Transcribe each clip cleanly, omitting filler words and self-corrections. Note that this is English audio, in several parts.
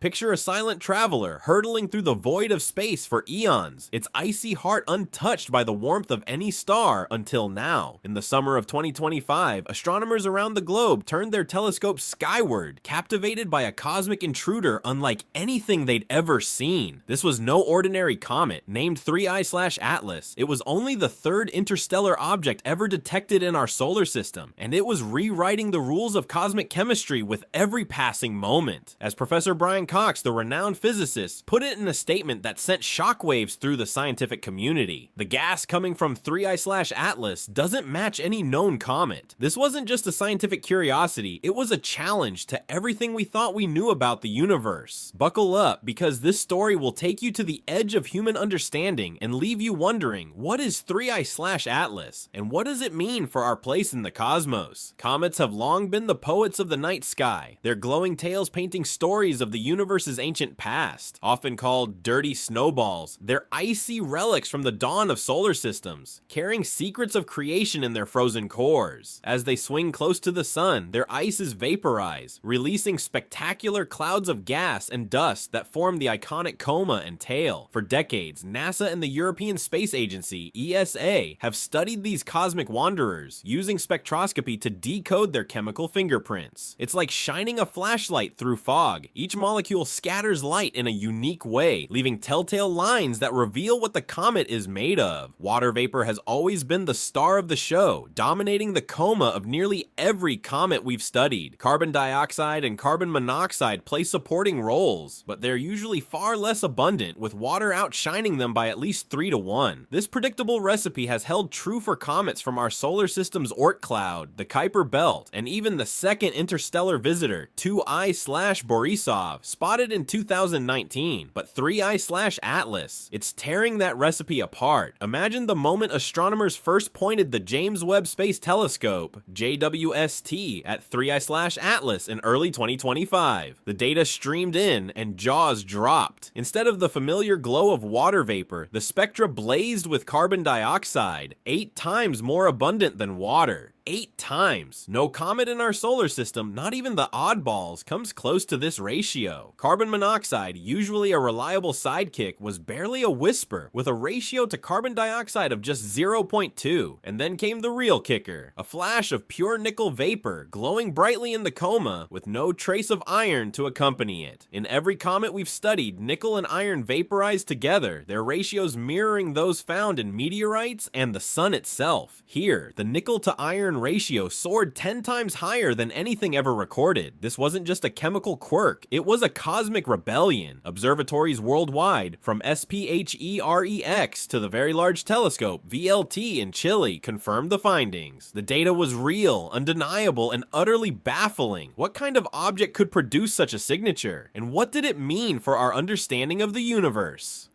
Picture a silent traveler hurtling through the void of space for eons, its icy heart untouched by the warmth of any star until now. In the summer of 2025, astronomers around the globe turned their telescopes skyward, captivated by a cosmic intruder unlike anything they'd ever seen. This was no ordinary comet, named 3I/Atlas. It was only the third interstellar object ever detected in our solar system, and it was rewriting the rules of cosmic chemistry with every passing moment. As Professor Brian Cox, the renowned physicist, put it in a statement that sent shockwaves through the scientific community, the gas coming from 3I/Atlas doesn't match any known comet. This wasn't just a scientific curiosity, it was a challenge to everything we thought we knew about the universe. Buckle up, because this story will take you to the edge of human understanding and leave you wondering, what is 3I/Atlas, and what does it mean for our place in the cosmos? Comets have long been the poets of the night sky, their glowing tails painting stories of the universe's ancient past. Often called dirty snowballs, they're icy relics from the dawn of solar systems, carrying secrets of creation in their frozen cores. As they swing close to the sun, their ice is vaporized, releasing spectacular clouds of gas and dust that form the iconic coma and tail. For decades, NASA and the European Space Agency, ESA, have studied these cosmic wanderers, using spectroscopy to decode their chemical fingerprints. It's like shining a flashlight through fog. Each molecule scatters light in a unique way, leaving telltale lines that reveal what the comet is made of. Water vapor has always been the star of the show, dominating the coma of nearly every comet we've studied. Carbon dioxide and carbon monoxide play supporting roles, but they're usually far less abundant, with water outshining them by at least 3 to 1. This predictable recipe has held true for comets from our solar system's Oort cloud, the Kuiper belt, and even the second interstellar visitor, 2I/Borisov, spotted in 2019. But 3I/Atlas, it's tearing that recipe apart. Imagine the moment astronomers first pointed the James Webb Space Telescope, JWST, at 3I/Atlas in early 2025. The data streamed in and jaws dropped. Instead of the familiar glow of water vapor, the spectra blazed with carbon dioxide, 8 times more abundant than water. 8 times. No comet in our solar system, not even the oddballs, comes close to this ratio. Carbon monoxide, usually a reliable sidekick, was barely a whisper, with a ratio to carbon dioxide of just 0.2. And then came the real kicker, a flash of pure nickel vapor, glowing brightly in the coma, with no trace of iron to accompany it. In every comet we've studied, nickel and iron vaporized together, their ratios mirroring those found in meteorites and the sun itself. Here, the nickel to iron ratio soared 10 times higher than anything ever recorded. This wasn't just a chemical quirk, it was a cosmic rebellion. Observatories worldwide, from SPHEREX to the Very Large Telescope, VLT in Chile, confirmed the findings. The data was real, undeniable, and utterly baffling. What kind of object could produce such a signature? And what did it mean for our understanding of the universe?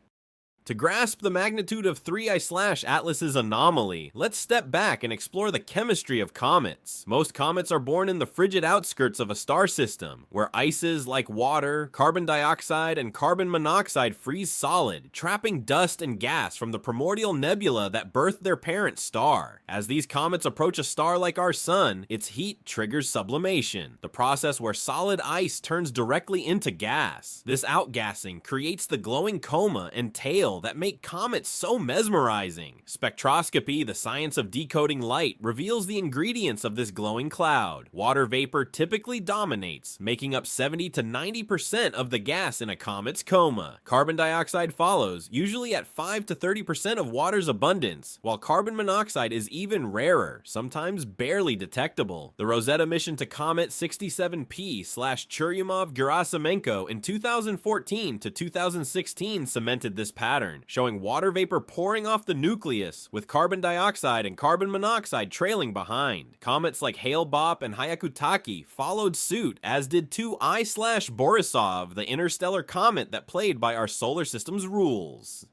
To grasp the magnitude of 3I/Atlas's anomaly, let's step back and explore the chemistry of comets. Most comets are born in the frigid outskirts of a star system, where ices like water, carbon dioxide, and carbon monoxide freeze solid, trapping dust and gas from the primordial nebula that birthed their parent star. As these comets approach a star like our sun, its heat triggers sublimation, the process where solid ice turns directly into gas. This outgassing creates the glowing coma and tail that make comets so mesmerizing. Spectroscopy, the science of decoding light, reveals the ingredients of this glowing cloud. Water vapor typically dominates, making up 70 to 90% of the gas in a comet's coma. Carbon dioxide follows, usually at 5 to 30% of water's abundance, while carbon monoxide is even rarer, sometimes barely detectable. The Rosetta mission to Comet 67P/Churyumov-Gerasimenko in 2014 to 2016 cemented this pattern, showing water vapor pouring off the nucleus, with carbon dioxide and carbon monoxide trailing behind. Comets like Hale-Bopp and Hyakutake followed suit, as did 2I/Borisov, the interstellar comet that played by our solar system's rules.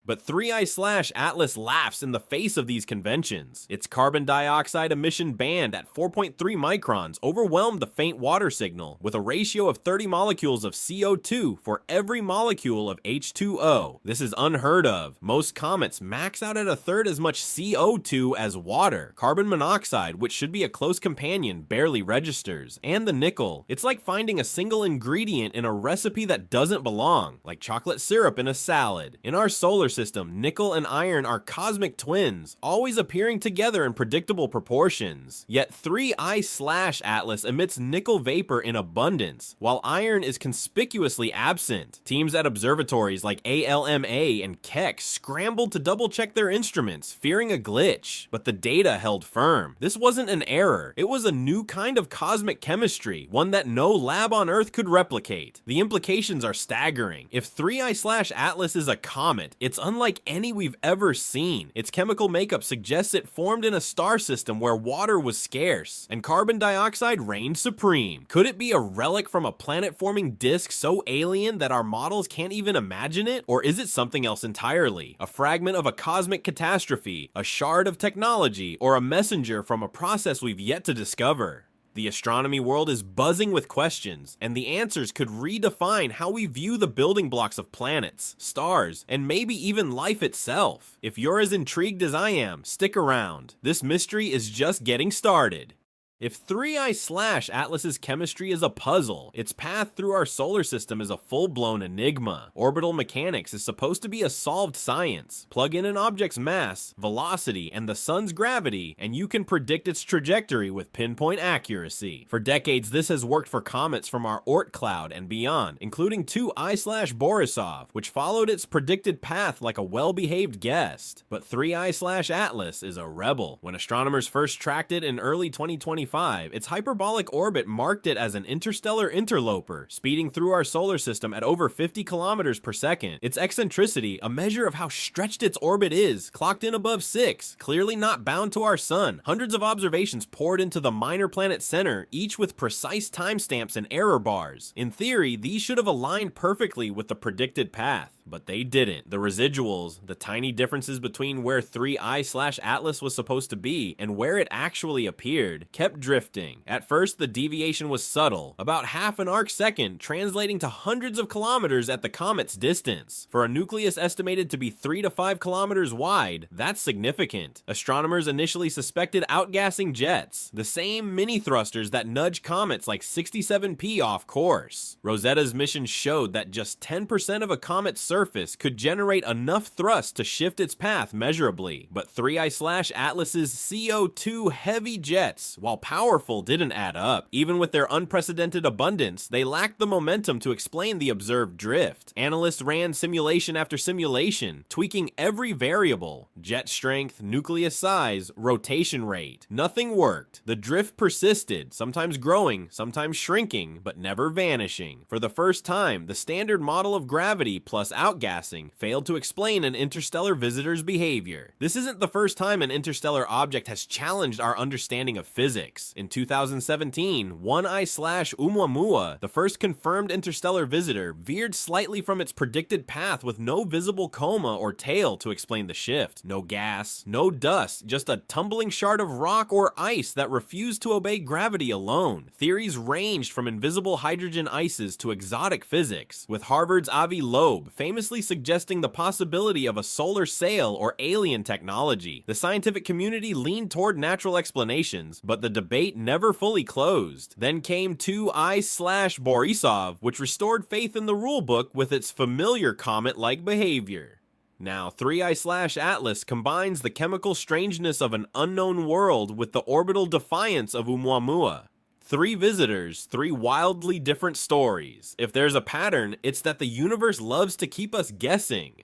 But 3I/Atlas laughs in the face of these conventions. Its carbon dioxide emission band at 4.3 microns overwhelmed the faint water signal, with a ratio of 30 molecules of CO2 for every molecule of H2O. This is unheard of. Most comets max out at a third as much CO2 as water. Carbon monoxide, which should be a close companion, barely registers. And the nickel. It's like finding a single ingredient in a recipe that doesn't belong, like chocolate syrup in a salad. In our solar system, nickel and iron are cosmic twins, always appearing together in predictable proportions. Yet 3I/Atlas emits nickel vapor in abundance, while iron is conspicuously absent. Teams at observatories like ALMA and Keck scrambled to double-check their instruments, fearing a glitch, but the data held firm. This wasn't an error, it was a new kind of cosmic chemistry, one that no lab on Earth could replicate. The implications are staggering. If 3I/Atlas is a comet, it's unlike any we've ever seen. Its chemical makeup suggests it formed in a star system where water was scarce, and carbon dioxide reigned supreme. Could it be a relic from a planet-forming disk so alien that our models can't even imagine it? Or is it something else entirely? A fragment of a cosmic catastrophe, a shard of technology, or a messenger from a process we've yet to discover? The astronomy world is buzzing with questions, and the answers could redefine how we view the building blocks of planets, stars, and maybe even life itself. If you're as intrigued as I am, stick around. This mystery is just getting started. If 3I/Atlas's chemistry is a puzzle, its path through our solar system is a full-blown enigma. Orbital mechanics is supposed to be a solved science. Plug in an object's mass, velocity, and the sun's gravity, and you can predict its trajectory with pinpoint accuracy. For decades, this has worked for comets from our Oort cloud and beyond, including 2I/Borisov, which followed its predicted path like a well-behaved guest. But 3I/Atlas is a rebel. When astronomers first tracked it in early 2025, its hyperbolic orbit marked it as an interstellar interloper, speeding through our solar system at over 50 kilometers per second. Its eccentricity, a measure of how stretched its orbit is, clocked in above 6, clearly not bound to our sun. Hundreds of observations poured into the minor planet center, each with precise timestamps and error bars. In theory, these should have aligned perfectly with the predicted path, but they didn't. The residuals, the tiny differences between where 3I/Atlas was supposed to be and where it actually appeared, kept drifting. At first, the deviation was subtle, about half an arc second, translating to hundreds of kilometers at the comet's distance. For a nucleus estimated to be 3 to 5 kilometers wide, that's significant. Astronomers initially suspected outgassing jets, the same mini thrusters that nudge comets like 67P off course. Rosetta's mission showed that just 10% of a comet's surface could generate enough thrust to shift its path measurably. But 3I/Atlas's CO2 heavy jets, while powerful, didn't add up. Even with their unprecedented abundance, they lacked the momentum to explain the observed drift. Analysts ran simulation after simulation, tweaking every variable: jet strength, nucleus size, rotation rate. Nothing worked. The drift persisted, sometimes growing, sometimes shrinking, but never vanishing. For the first time, the standard model of gravity plus outgassing failed to explain an interstellar visitor's behavior. This isn't the first time an interstellar object has challenged our understanding of physics. In 2017, 1I/ʻOumuamua, the first confirmed interstellar visitor, veered slightly from its predicted path with no visible coma or tail to explain the shift. No gas, no dust, just a tumbling shard of rock or ice that refused to obey gravity alone. Theories ranged from invisible hydrogen ices to exotic physics, with Harvard's Avi Loeb famously suggesting the possibility of a solar sail or alien technology. The scientific community leaned toward natural explanations, but the debate never fully closed. Then came 2I/Borisov, which restored faith in the rulebook with its familiar comet-like behavior. Now, 3I/Atlas combines the chemical strangeness of an unknown world with the orbital defiance of ʻOumuamua. 3 visitors, 3 wildly different stories. If there's a pattern, it's that the universe loves to keep us guessing.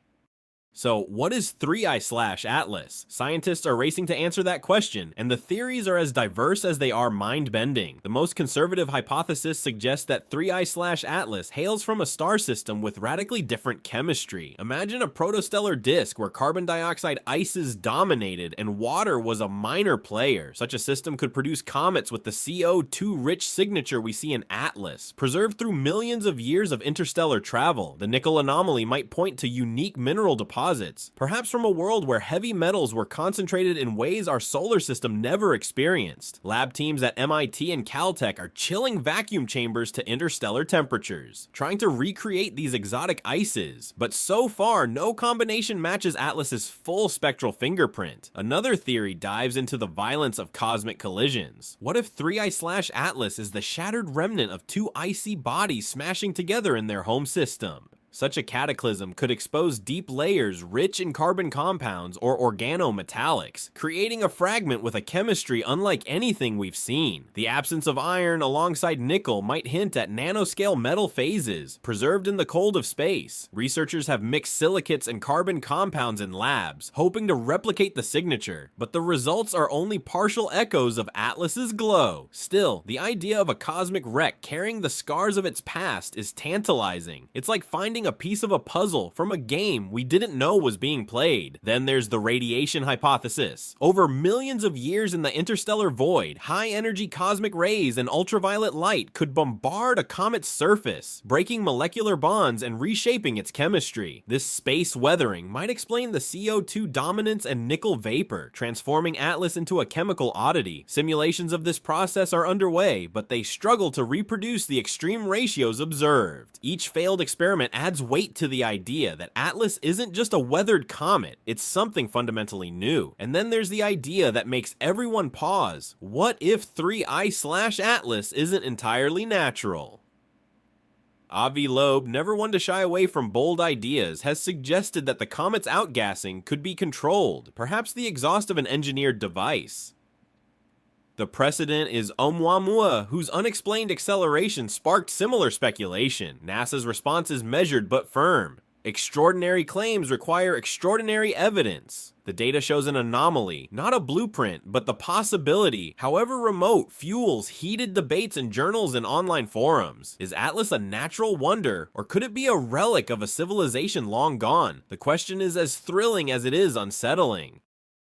So, what is 3I/Atlas? Scientists are racing to answer that question, and the theories are as diverse as they are mind-bending. The most conservative hypothesis suggests that 3I/Atlas hails from a star system with radically different chemistry. Imagine a protostellar disk where carbon dioxide ices dominated and water was a minor player. Such a system could produce comets with the CO2-rich signature we see in Atlas. Preserved through millions of years of interstellar travel, the nickel anomaly might point to unique mineral deposits deposits, perhaps from a world where heavy metals were concentrated in ways our solar system never experienced. Lab teams at MIT and Caltech are chilling vacuum chambers to interstellar temperatures, trying to recreate these exotic ices, but so far no combination matches Atlas's full spectral fingerprint. Another theory dives into the violence of cosmic collisions. What if 3I/Atlas is the shattered remnant of two icy bodies smashing together in their home system? Such a cataclysm could expose deep layers rich in carbon compounds or organometallics, creating a fragment with a chemistry unlike anything we've seen. The absence of iron alongside nickel might hint at nanoscale metal phases, preserved in the cold of space. Researchers have mixed silicates and carbon compounds in labs, hoping to replicate the signature, but the results are only partial echoes of Atlas's glow. Still, the idea of a cosmic wreck carrying the scars of its past is tantalizing. It's like finding a piece of a puzzle from a game we didn't know was being played. Then there's the radiation hypothesis. Over millions of years in the interstellar void, high-energy cosmic rays and ultraviolet light could bombard a comet's surface, breaking molecular bonds and reshaping its chemistry. This space weathering might explain the CO2 dominance and nickel vapor, transforming Atlas into a chemical oddity. Simulations of this process are underway, but they struggle to reproduce the extreme ratios observed. Each failed experiment adds weight to the idea that Atlas isn't just a weathered comet, it's something fundamentally new. And then there's the idea that makes everyone pause. What if 3I/Atlas isn't entirely natural? Avi Loeb, never one to shy away from bold ideas, has suggested that the comet's outgassing could be controlled, perhaps the exhaust of an engineered device. The precedent is ʻOumuamua, whose unexplained acceleration sparked similar speculation. NASA's response is measured but firm. Extraordinary claims require extraordinary evidence. The data shows an anomaly, not a blueprint, but the possibility, however remote, fuels heated debates in journals and online forums. Is Atlas a natural wonder, or could it be a relic of a civilization long gone? The question is as thrilling as it is unsettling.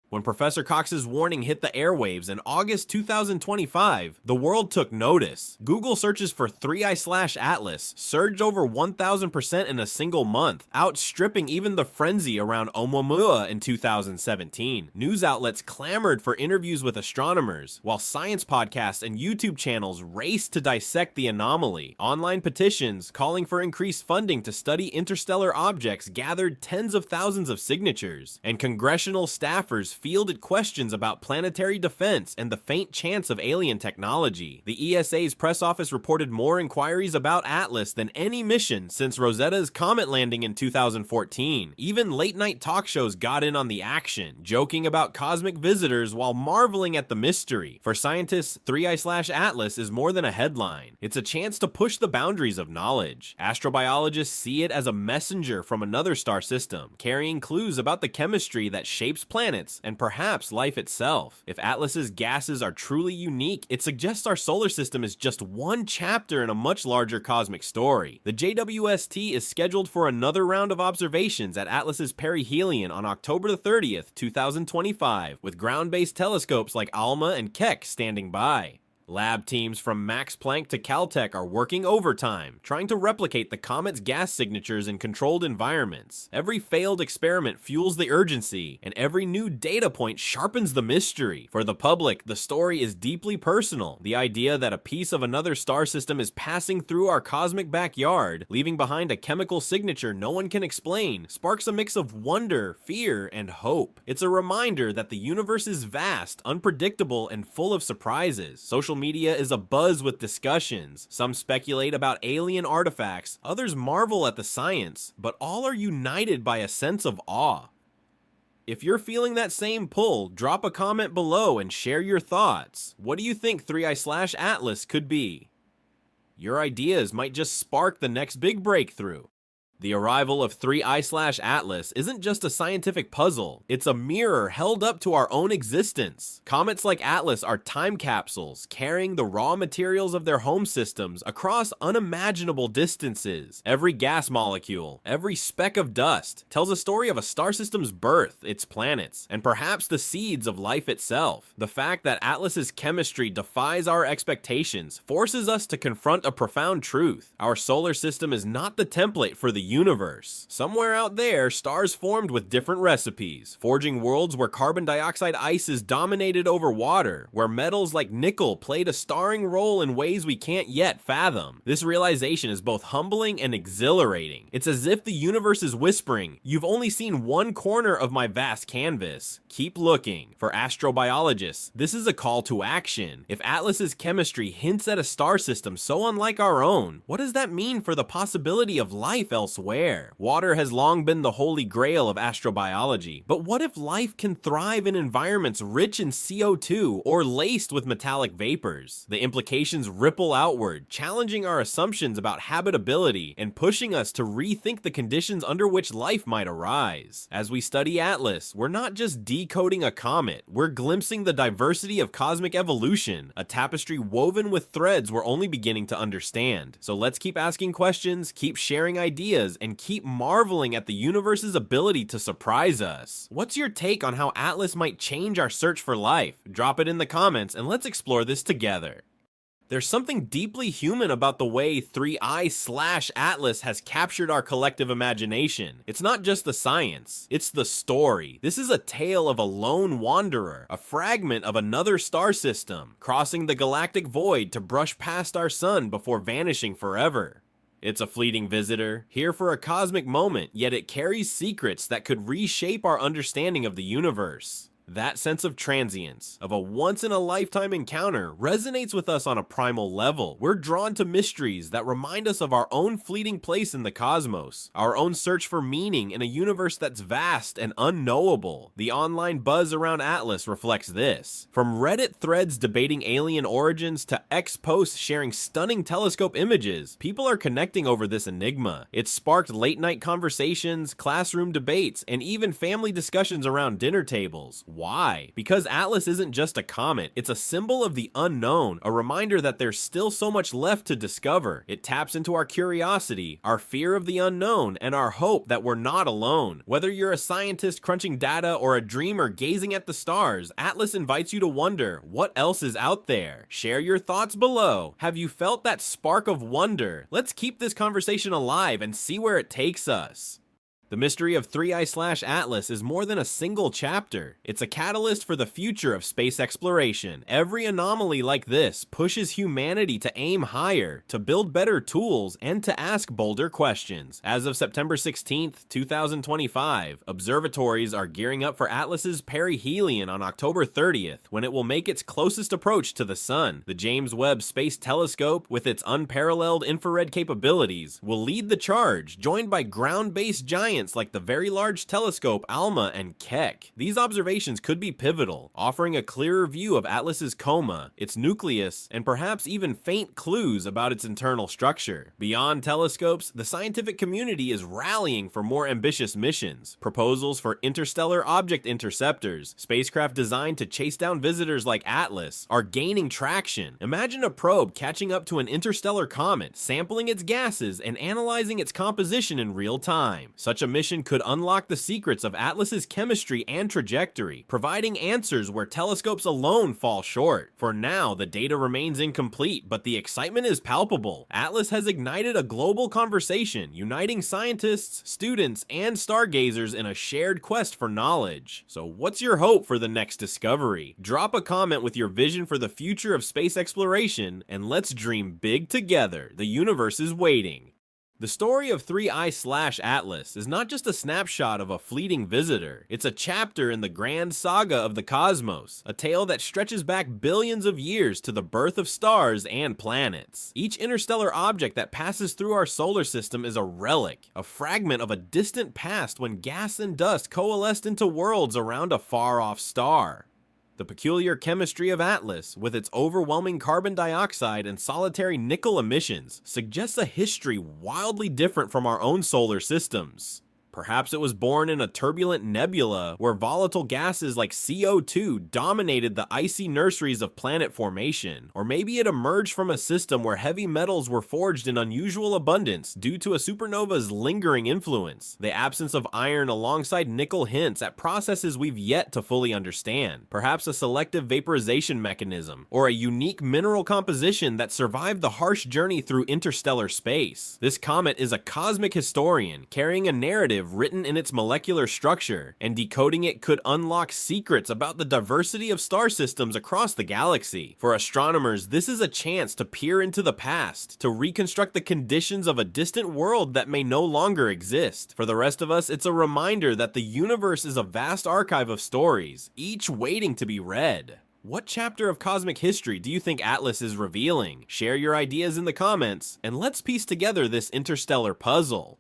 When Professor Cox's warning hit the airwaves in August 2025, the world took notice. Google searches for 3I/Atlas surged over 1,000% in a single month, outstripping even the frenzy around ʻOumuamua in 2017. News outlets clamored for interviews with astronomers, while science podcasts and YouTube channels raced to dissect the anomaly. Online petitions calling for increased funding to study interstellar objects gathered tens of thousands of signatures, and congressional staffers fielded questions about planetary defense and the faint chance of alien technology. The ESA's press office reported more inquiries about Atlas than any mission since Rosetta's comet landing in 2014. Even late-night talk shows got in on the action, joking about cosmic visitors while marveling at the mystery. For scientists, 3I/Atlas is more than a headline. It's a chance to push the boundaries of knowledge. Astrobiologists see it as a messenger from another star system, carrying clues about the chemistry that shapes planets and perhaps life itself. If Atlas's gases are truly unique, it suggests our solar system is just one chapter in a much larger cosmic story. The JWST is scheduled for another round of observations at Atlas's perihelion on October 30th, 2025, with ground-based telescopes like ALMA and Keck standing by. Lab teams from Max Planck to Caltech are working overtime, trying to replicate the comet's gas signatures in controlled environments. Every failed experiment fuels the urgency, and every new data point sharpens the mystery. For the public, the story is deeply personal. The idea that a piece of another star system is passing through our cosmic backyard, leaving behind a chemical signature no one can explain, sparks a mix of wonder, fear, and hope. It's a reminder that the universe is vast, unpredictable, and full of surprises. Social media is abuzz with discussions. Some speculate about alien artifacts, others marvel at the science, but all are united by a sense of awe. If you're feeling that same pull, drop a comment below and share your thoughts. What do you think 3I/Atlas could be? Your ideas might just spark the next big breakthrough. The arrival of 3I/Atlas isn't just a scientific puzzle, it's a mirror held up to our own existence. Comets like Atlas are time capsules, carrying the raw materials of their home systems across unimaginable distances. Every gas molecule, every speck of dust, tells a story of a star system's birth, its planets, and perhaps the seeds of life itself. The fact that Atlas's chemistry defies our expectations forces us to confront a profound truth. Our solar system is not the template for the universe. Somewhere out there, stars formed with different recipes, forging worlds where carbon dioxide ices dominated over water, where metals like nickel played a starring role in ways we can't yet fathom. This realization is both humbling and exhilarating. It's as if the universe is whispering, "You've only seen one corner of my vast canvas. Keep looking." For astrobiologists, this is a call to action. If Atlas's chemistry hints at a star system so unlike our own, what does that mean for the possibility of life elsewhere? Water has long been the holy grail of astrobiology, but what if life can thrive in environments rich in CO2 or laced with metallic vapors? The implications ripple outward, challenging our assumptions about habitability and pushing us to rethink the conditions under which life might arise. As we study Atlas, we're not just decoding a comet, we're glimpsing the diversity of cosmic evolution, a tapestry woven with threads we're only beginning to understand. So let's keep asking questions, keep sharing ideas, and keep marveling at the universe's ability to surprise us. What's your take on how Atlas might change our search for life? Drop it in the comments and let's explore this together. There's something deeply human about the way 3I/Atlas has captured our collective imagination. It's not just the science, it's the story. This is a tale of a lone wanderer, a fragment of another star system, crossing the galactic void to brush past our sun before vanishing forever. It's a fleeting visitor, here for a cosmic moment, yet it carries secrets that could reshape our understanding of the universe. That sense of transience, of a once-in-a-lifetime encounter, resonates with us on a primal level. We're drawn to mysteries that remind us of our own fleeting place in the cosmos, our own search for meaning in a universe that's vast and unknowable. The online buzz around Atlas reflects this. From Reddit threads debating alien origins to X posts sharing stunning telescope images, people are connecting over this enigma. It's sparked late-night conversations, classroom debates, and even family discussions around dinner tables. Why? Because Atlas isn't just a comet, it's a symbol of the unknown, a reminder that there's still so much left to discover. It taps into our curiosity, our fear of the unknown, and our hope that we're not alone. Whether you're a scientist crunching data or a dreamer gazing at the stars, Atlas invites you to wonder, what else is out there? Share your thoughts below. Have you felt that spark of wonder? Let's keep this conversation alive and see where it takes us. The mystery of 3I/Atlas is more than a single chapter. It's a catalyst for the future of space exploration. Every anomaly like this pushes humanity to aim higher, to build better tools, and to ask bolder questions. As of September 16th, 2025, observatories are gearing up for Atlas's perihelion on October 30th, when it will make its closest approach to the sun. The James Webb Space Telescope, with its unparalleled infrared capabilities, will lead the charge, joined by ground-based giants like the Very Large Telescope ʻOumuamua and Keck. These observations could be pivotal, offering a clearer view of Atlas's coma, its nucleus, and perhaps even faint clues about its internal structure. Beyond telescopes, the scientific community is rallying for more ambitious missions. Proposals for interstellar object interceptors, spacecraft designed to chase down visitors like Atlas, are gaining traction. Imagine a probe catching up to an interstellar comet, sampling its gases, and analyzing its composition in real time. Such a mission could unlock the secrets of Atlas's chemistry and trajectory, providing answers where telescopes alone fall short. For now, the data remains incomplete, but the excitement is palpable. Atlas has ignited a global conversation, uniting scientists, students, and stargazers in a shared quest for knowledge. So what's your hope for the next discovery? Drop a comment with your vision for the future of space exploration, and let's dream big together. The universe is waiting. The story of 3I/Atlas is not just a snapshot of a fleeting visitor, it's a chapter in the grand saga of the cosmos, a tale that stretches back billions of years to the birth of stars and planets. Each interstellar object that passes through our solar system is a relic, a fragment of a distant past when gas and dust coalesced into worlds around a far-off star. The peculiar chemistry of Atlas, with its overwhelming carbon dioxide and solitary nickel emissions, suggests a history wildly different from our own solar systems. Perhaps it was born in a turbulent nebula where volatile gases like CO2 dominated the icy nurseries of planet formation. Or maybe it emerged from a system where heavy metals were forged in unusual abundance due to a supernova's lingering influence. The absence of iron alongside nickel hints at processes we've yet to fully understand. Perhaps a selective vaporization mechanism, or a unique mineral composition that survived the harsh journey through interstellar space. This comet is a cosmic historian, carrying a narrative written in its molecular structure, and decoding it could unlock secrets about the diversity of star systems across the galaxy. For astronomers, this is a chance to peer into the past, to reconstruct the conditions of a distant world that may no longer exist. For the rest of us, it's a reminder that the universe is a vast archive of stories, each waiting to be read. What chapter of cosmic history do you think Atlas is revealing? Share your ideas in the comments, and let's piece together this interstellar puzzle.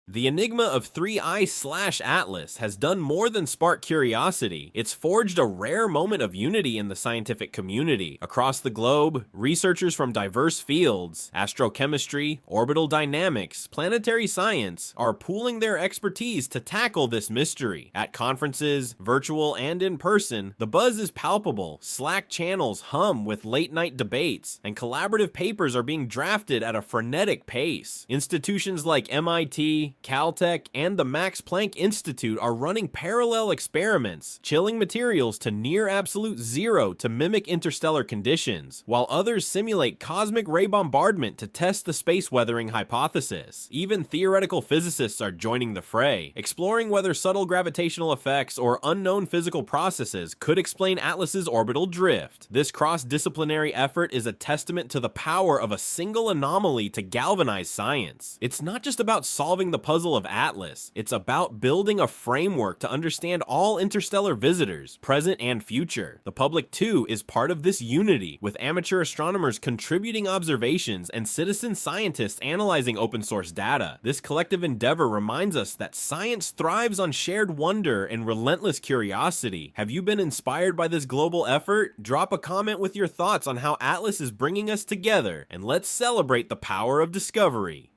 The enigma of 3I/Atlas has done more than spark curiosity. It's forged a rare moment of unity in the scientific community. Across the globe, researchers from diverse fields, astrochemistry, orbital dynamics, planetary science, are pooling their expertise to tackle this mystery. At conferences, virtual and in person, the buzz is palpable. Slack channels hum with late-night debates, and collaborative papers are being drafted at a frenetic pace. Institutions like MIT, Caltech, and the Max Planck Institute are running parallel experiments, chilling materials to near absolute zero to mimic interstellar conditions, while others simulate cosmic ray bombardment to test the space weathering hypothesis. Even theoretical physicists are joining the fray, exploring whether subtle gravitational effects or unknown physical processes could explain Atlas's orbital drift. This cross-disciplinary effort is a testament to the power of a single anomaly to galvanize science. It's not just about solving the puzzle of Atlas, it's about building a framework to understand all interstellar visitors, present and future. The public too is part of this unity, with amateur astronomers contributing observations and citizen scientists analyzing open source data. This collective endeavor reminds us that science thrives on shared wonder and relentless curiosity. Have you been inspired by this global effort? Drop a comment with your thoughts on how Atlas is bringing us together, and let's celebrate the power of discovery.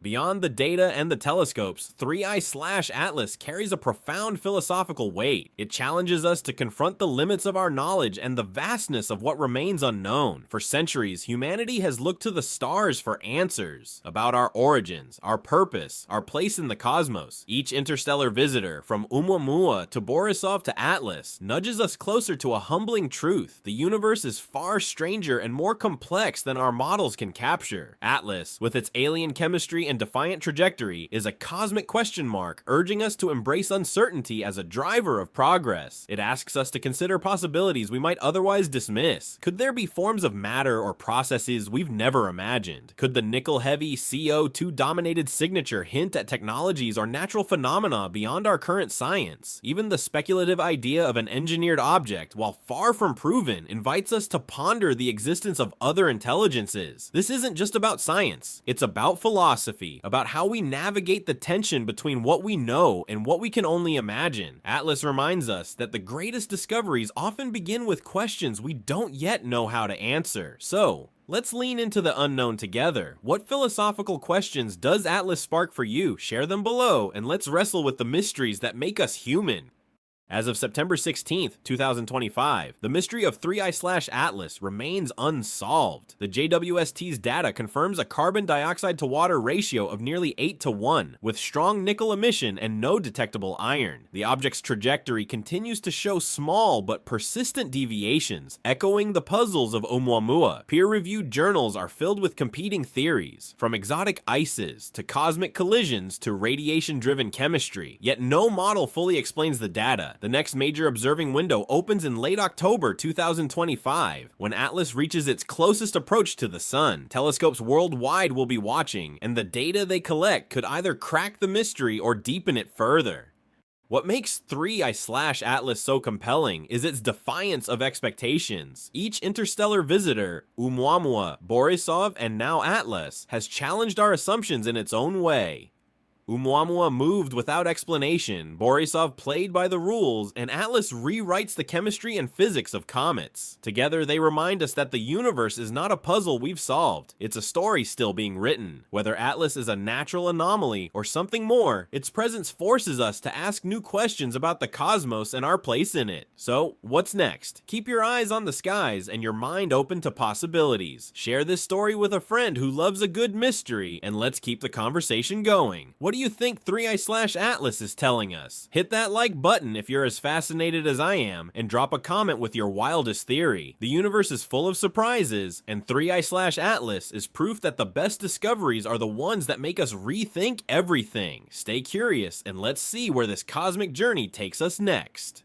Beyond the data and the telescopes, 3I/Atlas carries a profound philosophical weight. It challenges us to confront the limits of our knowledge and the vastness of what remains unknown. For centuries, humanity has looked to the stars for answers about our origins, our purpose, our place in the cosmos. Each interstellar visitor, from ʻOumuamua to Borisov to Atlas, nudges us closer to a humbling truth. The universe is far stranger and more complex than our models can capture. Atlas, with its alien chemistry and defiant trajectory, is a cosmic question mark, urging us to embrace uncertainty as a driver of progress. It asks us to consider possibilities we might otherwise dismiss. Could there be forms of matter or processes we've never imagined? Could the nickel-heavy CO2-dominated signature hint at technologies or natural phenomena beyond our current science? Even the speculative idea of an engineered object, while far from proven, invites us to ponder the existence of other intelligences. This isn't just about science, it's about philosophy, about how we navigate the tension between what we know and what we can only imagine. Atlas reminds us that the greatest discoveries often begin with questions we don't yet know how to answer. So, let's lean into the unknown together. What philosophical questions does Atlas spark for you? Share them below, and let's wrestle with the mysteries that make us human. As of September 16th, 2025, the mystery of 3I/Atlas remains unsolved. The JWST's data confirms a carbon dioxide to water ratio of nearly 8:1, with strong nickel emission and no detectable iron. The object's trajectory continues to show small but persistent deviations, echoing the puzzles of ʻOumuamua. Peer-reviewed journals are filled with competing theories, from exotic ices to cosmic collisions to radiation-driven chemistry, yet no model fully explains the data. The next major observing window opens in late October 2025, when Atlas reaches its closest approach to the Sun. Telescopes worldwide will be watching, and the data they collect could either crack the mystery or deepen it further. What makes 3I/Atlas so compelling is its defiance of expectations. Each interstellar visitor, ʻOumuamua, Borisov, and now Atlas, has challenged our assumptions in its own way. ʻOumuamua moved without explanation, Borisov played by the rules, and Atlas rewrites the chemistry and physics of comets. Together, they remind us that the universe is not a puzzle we've solved, it's a story still being written. Whether Atlas is a natural anomaly or something more, its presence forces us to ask new questions about the cosmos and our place in it. So, what's next? Keep your eyes on the skies and your mind open to possibilities. Share this story with a friend who loves a good mystery, and let's keep the conversation going. What do you think 3i/Atlas is telling us? Hit that like button if you're as fascinated as I am, and drop a comment with your wildest theory. The universe is full of surprises, and 3i/Atlas is proof that the best discoveries are the ones that make us rethink everything. Stay curious, and let's see where this cosmic journey takes us next.